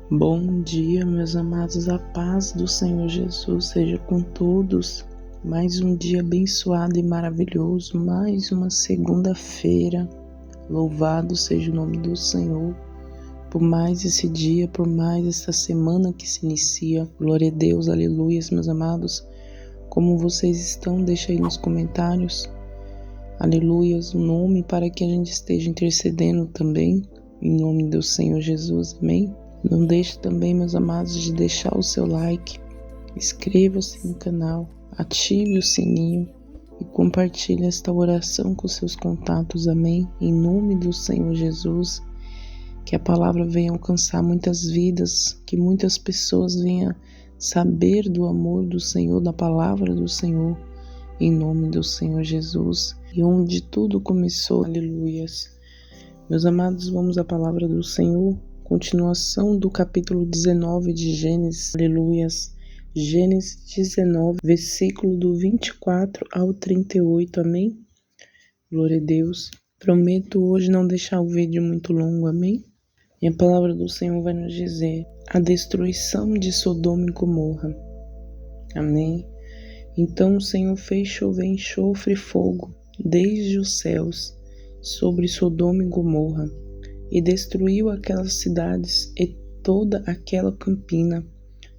Bom dia, meus amados, a paz do Senhor Jesus seja com todos. Mais um dia abençoado e maravilhoso, mais uma segunda-feira. Louvado seja o nome do Senhor por mais esse dia, por mais esta semana que se inicia. Glória a Deus, aleluia, meus amados. Como vocês estão? Deixa aí nos comentários. Aleluias, o nome para que a gente esteja intercedendo também, em nome do Senhor Jesus, amém? Não deixe também, meus amados, de deixar o seu like, inscreva-se no canal, ative o sininho e compartilhe esta oração com seus contatos, amém? Em nome do Senhor Jesus, que a palavra venha alcançar muitas vidas, que muitas pessoas venham saber do amor do Senhor, da palavra do Senhor, em nome do Senhor Jesus, e onde tudo começou, aleluias. Meus amados, vamos à palavra do Senhor. Continuação do capítulo 19 de Gênesis, aleluias, Gênesis 19, versículo do 24 ao 38, amém? Glória a Deus. Prometo hoje não deixar o vídeo muito longo, amém? E a palavra do Senhor vai nos dizer, a destruição de Sodoma e Gomorra, amém? Então o Senhor fez chover enxofre e fogo desde os céus sobre Sodoma e Gomorra, e destruiu aquelas cidades e toda aquela campina,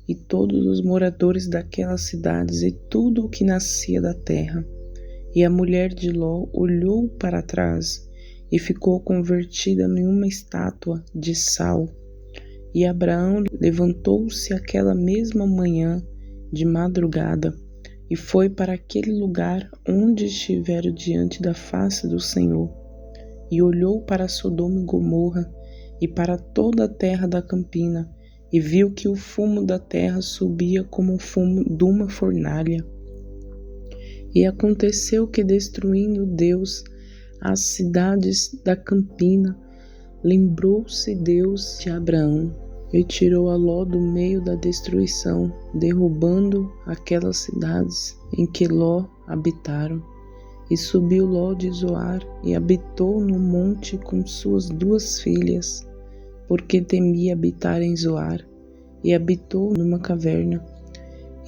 e todos os moradores daquelas cidades e tudo o que nascia da terra. E a mulher de Ló olhou para trás e ficou convertida em uma estátua de sal. E Abraão levantou-se aquela mesma manhã de madrugada e foi para aquele lugar onde estiveram diante da face do Senhor. E olhou para Sodoma e Gomorra e para toda a terra da campina, e viu que o fumo da terra subia como o fumo de uma fornalha. E aconteceu que, destruindo Deus as cidades da campina, lembrou-se Deus de Abraão, e tirou a Ló do meio da destruição, derrubando aquelas cidades em que Ló habitaram. E subiu Ló de Zoar e habitou no monte com suas 2 filhas, porque temia habitar em Zoar, e habitou numa caverna,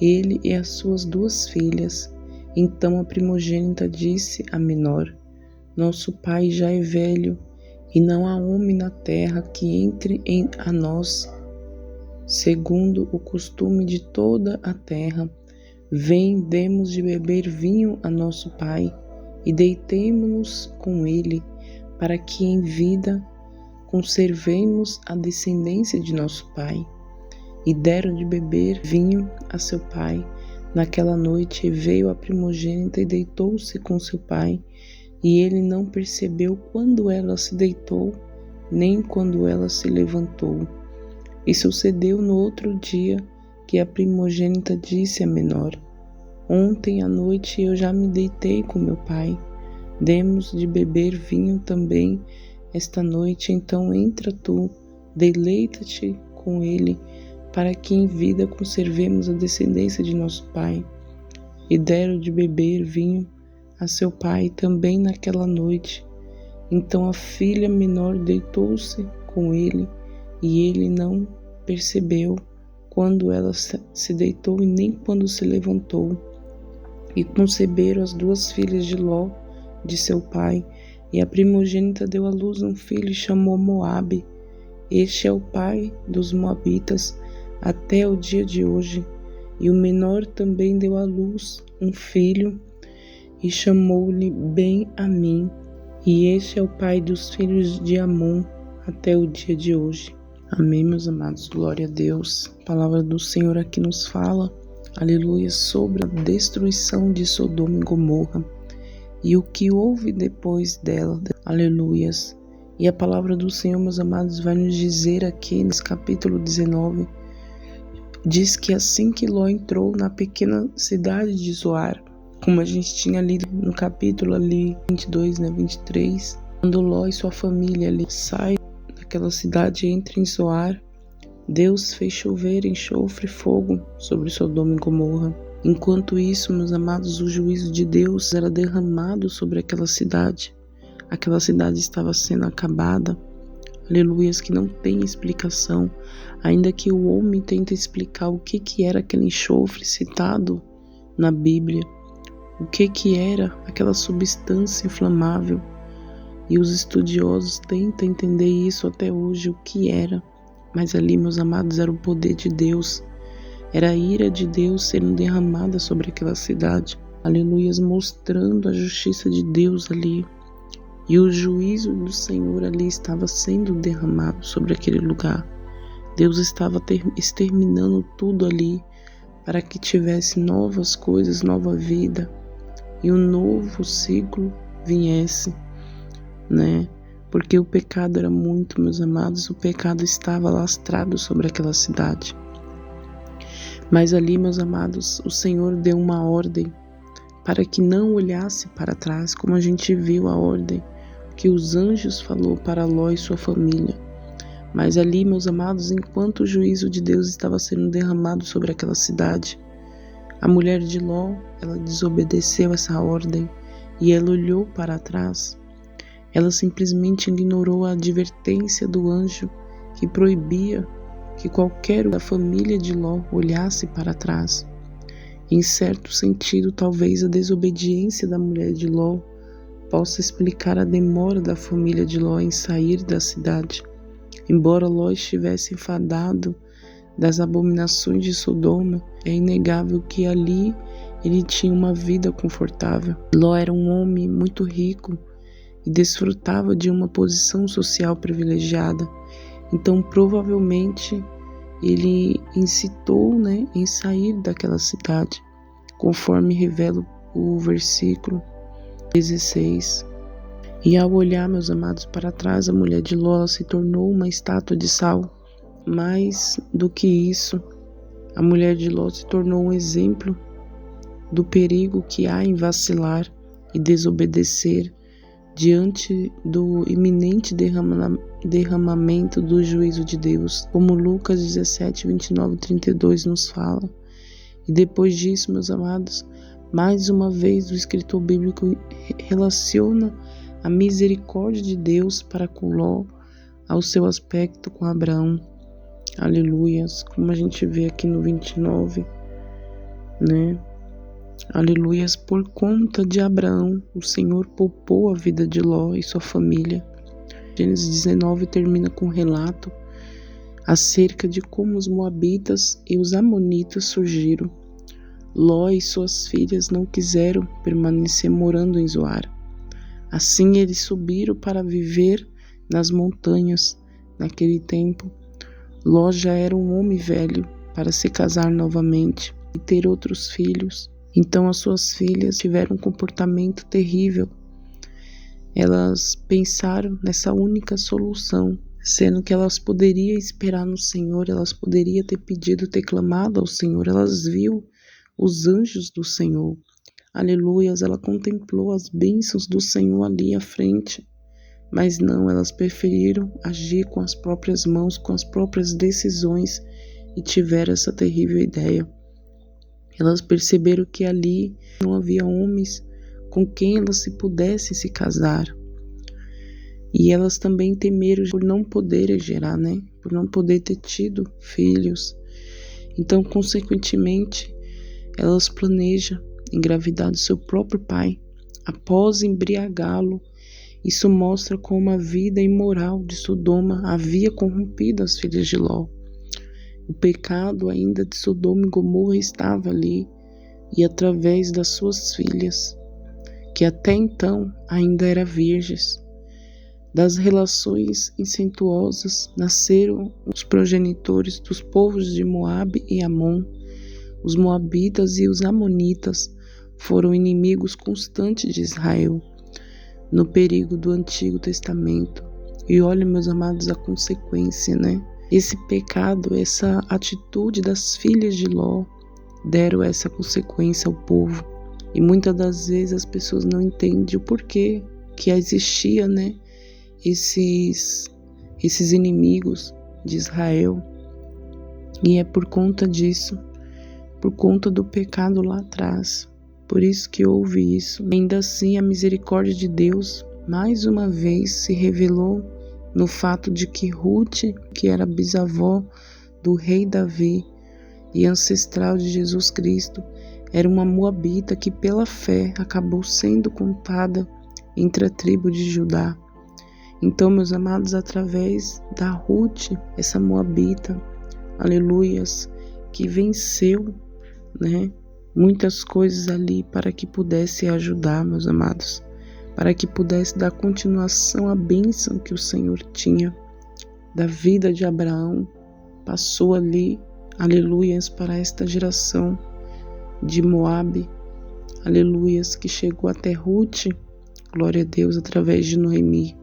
ele e as suas 2 filhas. Então a primogênita disse à menor, nosso pai já é velho, e não há homem na terra que entre a nós, segundo o costume de toda a terra. Vem, demos de beber vinho a nosso pai, e deitemo-nos com ele, para que em vida conservemos a descendência de nosso pai. E deram de beber vinho a seu pai. Naquela noite veio a primogênita e deitou-se com seu pai, e ele não percebeu quando ela se deitou, nem quando ela se levantou. E sucedeu no outro dia que a primogênita disse à menor, ontem à noite eu já me deitei com meu pai, demos de beber vinho também esta noite, então entra tu, deleita-te com ele, para que em vida conservemos a descendência de nosso pai. E deram de beber vinho a seu pai também naquela noite. Então a filha menor deitou-se com ele, e ele não percebeu quando ela se deitou e nem quando se levantou. E conceberam as 2 filhas de Ló, de seu pai, e a primogênita deu à luz um filho e chamou Moabe. Este é o pai dos moabitas até o dia de hoje. E o menor também deu à luz um filho e chamou-lhe Ben-Amim. E este é o pai dos filhos de Amon até o dia de hoje. Amém, meus amados, glória a Deus. A palavra do Senhor aqui nos fala, aleluia, sobre a destruição de Sodoma e Gomorra e o que houve depois dela, aleluias. E a palavra do Senhor, meus amados, vai nos dizer aqui nesse capítulo 19, diz que assim que Ló entrou na pequena cidade de Zoar, como a gente tinha lido no capítulo ali 22, 23, quando Ló e sua família ali saem daquela cidade e entram em Zoar, Deus fez chover enxofre e fogo sobre Sodoma e Gomorra. Enquanto isso, meus amados, o juízo de Deus era derramado sobre aquela cidade. Aquela cidade estava sendo acabada. aleluias, que não tem explicação, ainda que o homem tente explicar o que era aquele enxofre citado na Bíblia, o que era aquela substância inflamável, e os estudiosos tentam entender isso até hoje, o que era, mas ali, meus amados, era o poder de Deus, era a ira de Deus sendo derramada sobre aquela cidade, aleluias, mostrando a justiça de Deus ali, e o juízo do Senhor ali estava sendo derramado sobre aquele lugar. Deus estava exterminando tudo ali para que tivesse novas coisas, nova vida, e um novo ciclo viesse, né? Porque o pecado era muito, meus amados, o pecado estava lastrado sobre aquela cidade. Mas ali, meus amados, o Senhor deu uma ordem para que não olhasse para trás, como a gente viu a ordem que os anjos falou para Ló e sua família. Mas ali, meus amados, enquanto o juízo de Deus estava sendo derramado sobre aquela cidade, a mulher de Ló, ela desobedeceu essa ordem e ela olhou para trás. Ela simplesmente ignorou a advertência do anjo que proibia que qualquer da família de Ló olhasse para trás. Em certo sentido, talvez a desobediência da mulher de Ló possa explicar a demora da família de Ló em sair da cidade. Embora Ló estivesse enfadado das abominações de Sodoma, é inegável que ali ele tinha uma vida confortável. Ló era um homem muito rico e desfrutava de uma posição social privilegiada. Então, provavelmente, ele incitou, em sair daquela cidade, conforme revela o versículo 16. E ao olhar, meus amados, para trás, a mulher de Ló se tornou uma estátua de sal. Mais do que isso, a mulher de Ló se tornou um exemplo do perigo que há em vacilar e desobedecer diante do iminente derramamento do juízo de Deus, como Lucas 17, 29 e 32 nos fala. E depois disso, meus amados, mais uma vez o escritor bíblico relaciona a misericórdia de Deus para com Ló ao seu aspecto com Abraão. Aleluias, como a gente vê aqui no 29, Aleluias, por conta de Abraão, o Senhor poupou a vida de Ló e sua família. Gênesis 19 termina com um relato acerca de como os moabitas e os amonitas surgiram. Ló e suas filhas não quiseram permanecer morando em Zoar. Assim eles subiram para viver nas montanhas. Naquele tempo, Ló já era um homem velho para se casar novamente e ter outros filhos. Então as suas filhas tiveram um comportamento terrível. Elas pensaram nessa única solução, sendo que elas poderiam esperar no Senhor, elas poderiam ter pedido, ter clamado ao Senhor. Elas viu os anjos do Senhor. Aleluias, ela contemplou as bênçãos do Senhor ali à frente. Mas não, elas preferiram agir com as próprias mãos, com as próprias decisões e tiveram essa terrível ideia. Elas perceberam que ali não havia homens com quem elas se pudessem se casar. E elas também temeram por não poderem gerar, por não poder ter tido filhos. Então, consequentemente, elas planejam engravidar do seu próprio pai. Após embriagá-lo, isso mostra como a vida imoral de Sodoma havia corrompido as filhas de Ló. O pecado ainda de Sodoma e Gomorra estava ali, e através das suas filhas, que até então ainda eram virgens, das relações incestuosas nasceram os progenitores dos povos de Moabe e Amon. Os moabitas e os amonitas foram inimigos constantes de Israel no período do Antigo Testamento. E olha, meus amados, a consequência, Esse pecado, essa atitude das filhas de Ló deram essa consequência ao povo. E muitas das vezes as pessoas não entendem o porquê que existia, esses inimigos de Israel. E é por conta disso, por conta do pecado lá atrás. Por isso que houve isso. Ainda assim, a misericórdia de Deus, mais uma vez, se revelou no fato de que Ruth, que era bisavó do rei Davi e ancestral de Jesus Cristo, era uma moabita que pela fé acabou sendo contada entre a tribo de Judá. Então, meus amados, através da Ruth, essa moabita, aleluias, que venceu, muitas coisas ali para que pudesse ajudar, meus amados, para que pudesse dar continuação à bênção que o Senhor tinha da vida de Abraão, passou ali, aleluias, para esta geração de Moabe, aleluias, que chegou até Ruth, glória a Deus, através de Noemi.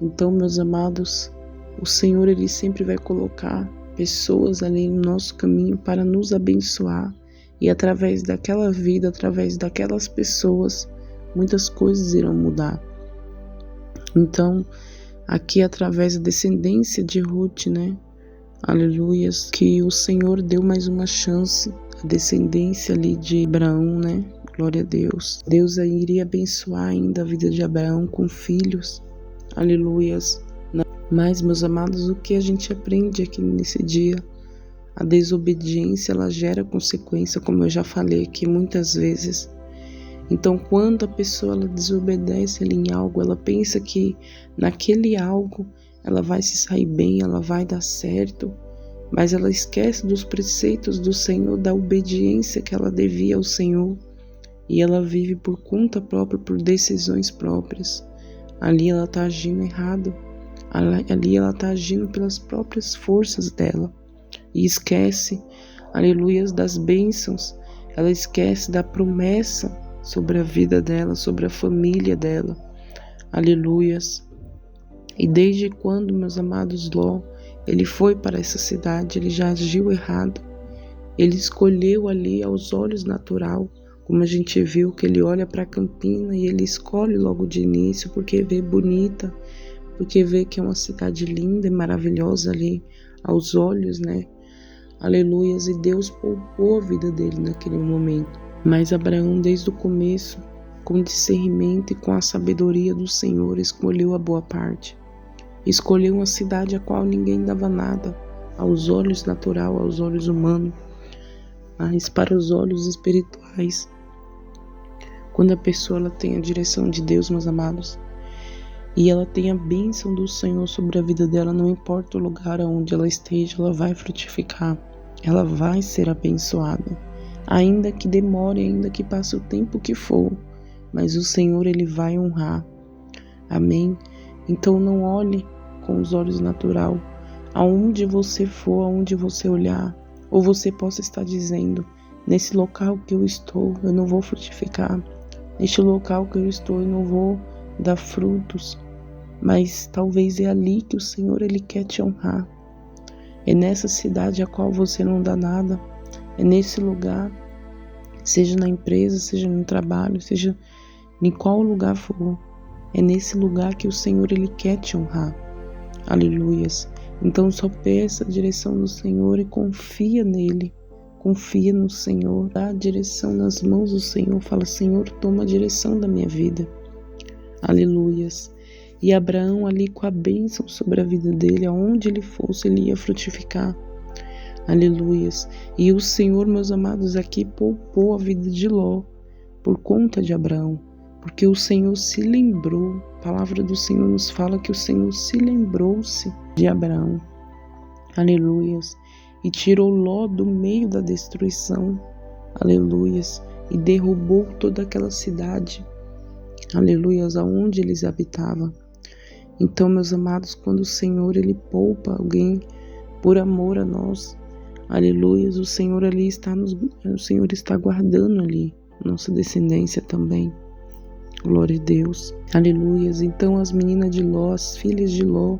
Então, meus amados, o Senhor, Ele sempre vai colocar pessoas ali no nosso caminho para nos abençoar, e através daquela vida, através daquelas pessoas, muitas coisas irão mudar. Então, aqui através da descendência de Ruth, aleluias, que o Senhor deu mais uma chance, a descendência ali de Abraão, glória a Deus. Deus aí iria abençoar ainda a vida de Abraão com filhos, aleluias. Mas, meus amados, o que a gente aprende aqui nesse dia? A desobediência, ela gera consequência, como eu já falei aqui muitas vezes. Então, quando a pessoa ela desobedece ali em algo, ela pensa que naquele algo ela vai se sair bem, ela vai dar certo, mas ela esquece dos preceitos do Senhor, da obediência que ela devia ao Senhor, e ela vive por conta própria, por decisões próprias. Ali ela está agindo errado, ali ela está agindo pelas próprias forças dela, e esquece, aleluias, das bênçãos, ela esquece da promessa sobre a vida dela, sobre a família dela, aleluias. E desde quando, meus amados, Ló, ele foi para essa cidade, ele já agiu errado, ele escolheu ali aos olhos natural, como a gente viu que ele olha para a campina e ele escolhe logo de início, porque vê bonita, porque vê que é uma cidade linda e maravilhosa ali aos olhos, aleluias, e Deus poupou a vida dele naquele momento. Mas Abraão, desde o começo, com discernimento e com a sabedoria do Senhor, escolheu a boa parte. Escolheu uma cidade a qual ninguém dava nada, aos olhos natural, aos olhos humanos, mas para os olhos espirituais. Quando a pessoa ela tem a direção de Deus, meus amados, e ela tem a bênção do Senhor sobre a vida dela, não importa o lugar onde ela esteja, ela vai frutificar, ela vai ser abençoada. Ainda que demore, ainda que passe o tempo que for, mas o Senhor, Ele vai honrar. Amém? Então não olhe com os olhos natural. Aonde você for, aonde você olhar, ou você possa estar dizendo, nesse local que eu estou, eu não vou frutificar. Neste local que eu estou, eu não vou dar frutos. Mas talvez é ali que o Senhor, Ele quer te honrar. É nessa cidade a qual você não dá nada. É nesse lugar, seja na empresa, seja no trabalho, seja em qual lugar for. É nesse lugar que o Senhor, Ele quer te honrar. Aleluias. Então só peça a direção do Senhor e confia nele. Confia no Senhor. Dá a direção nas mãos do Senhor. Fala, Senhor, toma a direção da minha vida. Aleluias. E Abraão ali com a bênção sobre a vida dele, aonde ele fosse, ele ia frutificar. Aleluias. E o Senhor, meus amados, aqui poupou a vida de Ló por conta de Abraão, porque o Senhor se lembrou. A palavra do Senhor nos fala que o Senhor se lembrou-se de Abraão. Aleluias. E tirou Ló do meio da destruição. Aleluias. E derrubou toda aquela cidade. Aleluias, aonde eles habitavam. Então, meus amados, quando o Senhor, Ele poupa alguém por amor a nós, aleluias, o Senhor ali o Senhor está guardando ali nossa descendência também. Glória a Deus. Aleluias. Então as meninas de Ló, as filhas de Ló,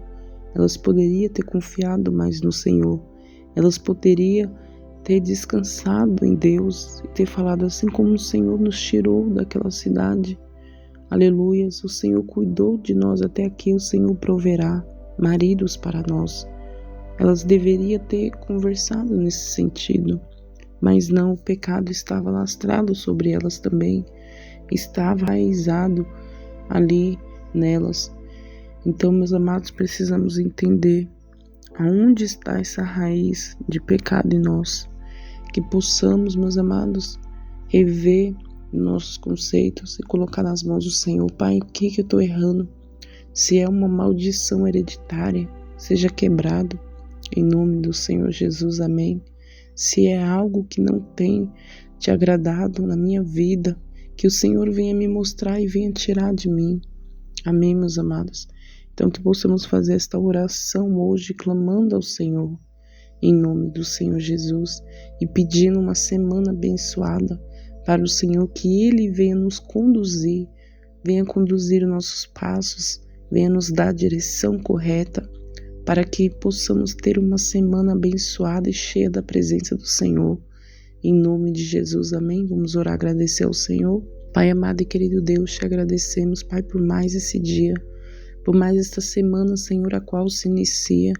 elas poderiam ter confiado mais no Senhor. Elas poderiam ter descansado em Deus e ter falado, assim como o Senhor nos tirou daquela cidade, aleluias, o Senhor cuidou de nós até aqui, o Senhor proverá maridos para nós. Elas deveriam ter conversado nesse sentido, mas não, o pecado estava lastrado sobre elas também, estava enraizado ali nelas. Então, meus amados, precisamos entender aonde está essa raiz de pecado em nós, que possamos, meus amados, rever nossos conceitos e colocar nas mãos do Senhor. Pai, o que eu estou errando? Se é uma maldição hereditária, seja quebrado em nome do Senhor Jesus, amém. Se é algo que não tem te agradado na minha vida, que o Senhor venha me mostrar e venha tirar de mim, amém, meus amados. Então que possamos fazer esta oração hoje, clamando ao Senhor, em nome do Senhor Jesus, e pedindo uma semana abençoada para o Senhor, que Ele venha nos conduzir, venha conduzir os nossos passos, venha nos dar a direção correta, para que possamos ter uma semana abençoada e cheia da presença do Senhor, em nome de Jesus, amém? Vamos orar, agradecer ao Senhor. Pai amado e querido Deus, te agradecemos, Pai, por mais esse dia, por mais esta semana, Senhor, a qual se inicia.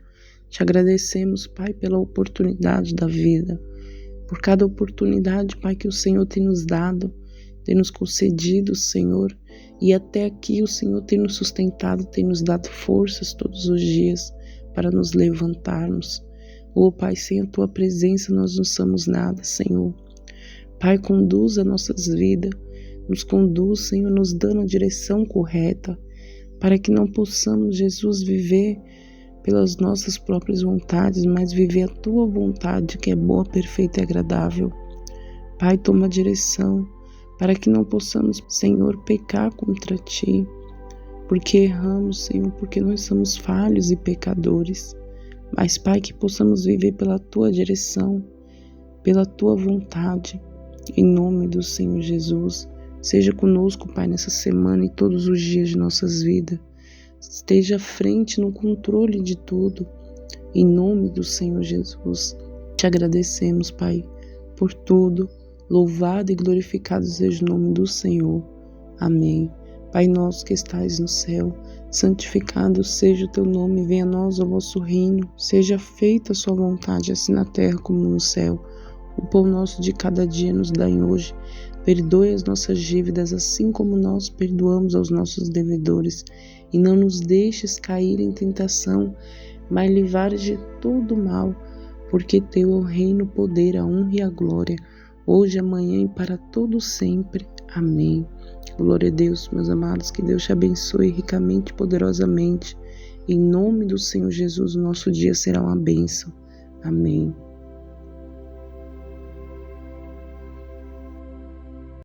Te agradecemos, Pai, pela oportunidade da vida, por cada oportunidade, Pai, que o Senhor tem nos dado, tem nos concedido, Senhor, e até aqui o Senhor tem nos sustentado, tem nos dado forças todos os dias para nos levantarmos. Oh, Pai, sem a Tua presença nós não somos nada, Senhor. Pai, conduz as nossas vidas, nos conduz, Senhor, nos dando a direção correta, para que não possamos, Jesus, viver pelas nossas próprias vontades, mas viver a Tua vontade, que é boa, perfeita e agradável. Pai, toma a direção, para que não possamos, Senhor, pecar contra Ti, porque erramos, Senhor, porque nós somos falhos e pecadores. Mas, Pai, que possamos viver pela Tua direção, pela Tua vontade, em nome do Senhor Jesus. Seja conosco, Pai, nessa semana e todos os dias de nossas vidas. Esteja à frente no controle de tudo, em nome do Senhor Jesus. Te agradecemos, Pai, por tudo. Louvado e glorificado seja o nome do Senhor. Amém. Pai nosso que estais no céu, santificado seja o teu nome, venha a nós o vosso reino, seja feita a sua vontade, assim na terra como no céu. O pão nosso de cada dia nos dai hoje, perdoe as nossas dívidas, assim como nós perdoamos aos nossos devedores, e não nos deixes cair em tentação, mas livrai-nos de todo mal, porque teu é o reino, o poder, a honra e a glória, hoje, amanhã e para todo sempre. Amém. Glória a Deus, meus amados, que Deus te abençoe ricamente e poderosamente. Em nome do Senhor Jesus, o nosso dia será uma bênção. Amém.